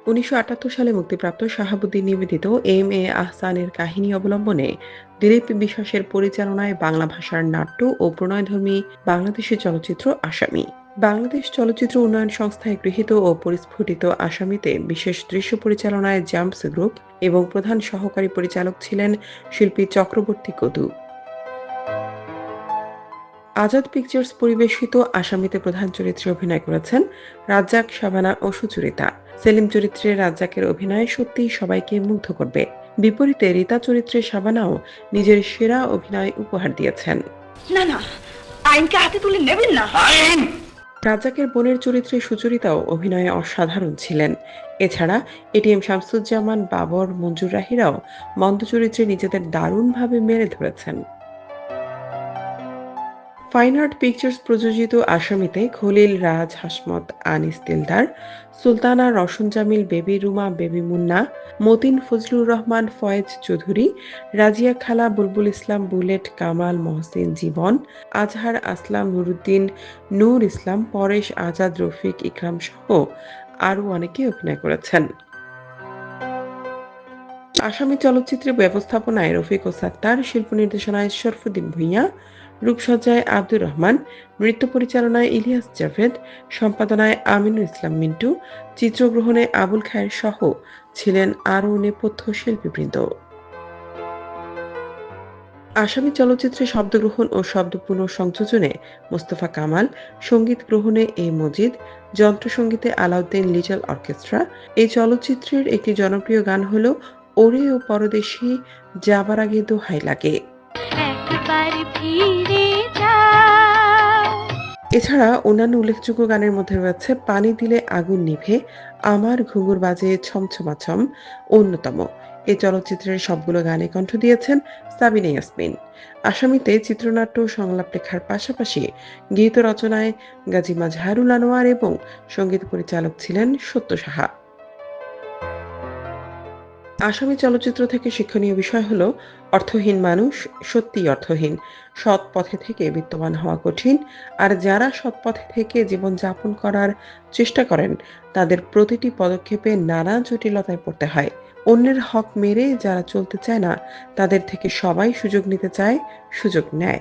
১৯৭৮ সালে মুক্তিপ্রাপ্ত শাহাবুদ্দিন নিবেদিত এম এ আহসানের কাহিনী অবলম্বনে দিলীপ বিশ্বাসের পরিচালনায় বাংলা ভাষার নাট্য ও প্রণয়ধর্মী বাংলাদেশী চলচ্চিত্র আসামি। বাংলাদেশ চলচ্চিত্র উন্নয়ন সংস্থায় গৃহীত ও পরিস্ফুটিত আসামিতে বিশেষ দৃশ্য পরিচালনায় জাম্পস গ্রুপ এবং প্রধান সহকারী পরিচালক ছিলেন শিল্পী চক্রবর্তী কদু। আজাদ পিকচার্স পরিবেশিত আসামিতে প্রধান চরিত্রে অভিনয় করেছেন রাজ্জাক, শাবানা ও সুচরিতা। সেলিম চরিত্রে রাজ্জাকের অভিনয় সত্যিই সবাইকে মুগ্ধ করবে। বিপরীতে রীতা চরিত্রে শাবানাও নিজের সেরা অভিনয় উপহার দিয়েছেন। না না, আইনকে হাতে তুলে নেবেন না। রাজ্জাকের বোনের চরিত্রে সুচরিতাও অভিনয়ে অসাধারণ ছিলেন। এছাড়া এটিএম শামসুজ্জামান, বাবর, মঞ্জুর রাহিরাও মন্দ চরিত্রে নিজেদের দারুণভাবে মেলে ধরেছেন। ফাইন আর্ট পিকচার্স প্রযোজিত আসামিতে খলিল রাজ, হাসমত, আনিস দিলদার, সুলতানা, রওশন জামিল, বেবি রুমা, বেবি মুন্না, মতিন, ফজলুর রহমান, ফয়েজ চৌধুরী, রাজিয়া খালা, বুলবুল ইসলাম, বুলেট, কামাল, মহসিন, জীবন, আজহার, আসলাম, নুরুদ্দিন, নূর ইসলাম, পরেশ, আজাদ, রফিক, ইকরাম সহ আরও অনেকে অভিনয় করেছেন। আসামি চলচ্চিত্রের ব্যবস্থাপনায় রফিক ও সাত্তার, শিল্প নির্দেশনায় শরফুদ্দীন ভূঁইয়া, রূপসজ্জায় আব্দুর রহমান, নৃত্য পরিচালনায় ইলিয়াস জাভেদ, সম্পাদনায় আমিনুল ইসলাম মিন্টু, চিত্রগ্রহণে আবুল খায়ের সহ ছিলেন আরও নেপথ্য শিল্পীবৃন্দ। আসামি চলচ্চিত্রে শব্দগ্রহণ ও শব্দ পুনঃসংযোজনে মোস্তফা কামাল, সঙ্গীত গ্রহণে এ মজিদ, যন্ত্রসঙ্গীতে আলাউদ্দিন লিটল অর্কেস্ট্রা। এই চলচ্চিত্রের একটি জনপ্রিয় গান হল ওরে ও পরদেশী, যাবার আগে দোহাই লাগে। এছাড়া অন্যান্য উল্লেখযোগ্য গানের মধ্যে রয়েছে পানি দিলে আগুন নিভে, আমার ঘুঙুর বাজে ছমছমাছম অন্যতম। এই চলচ্চিত্রের সবগুলো গানে কণ্ঠ দিয়েছেন সাবিনা ইয়াসমিন। আসামিতে চিত্রনাট্য ও সংলাপ লেখার পাশাপাশি গীত রচনায় গাজী মাজহারুল আনোয়ার এবং সঙ্গীত পরিচালক ছিলেন সত্য সাহা। আসামি চলচ্চিত্র থেকে শিক্ষণীয় বিষয় হলো অর্থহীন মানুষ সত্যিই অর্থহীন। সৎ পথে থেকে বিত্তবান হওয়া কঠিন, আর যারা সৎ পথে থেকে জীবন যাপন করার চেষ্টা করেন তাদের প্রতিটি পদক্ষেপে নানা জটিলতায় পড়তে হয়। অন্যের হক মেরে যারা চলতে চায় না তাদের থেকে সবাই সুযোগ নিতে চায়, সুযোগ নেয়।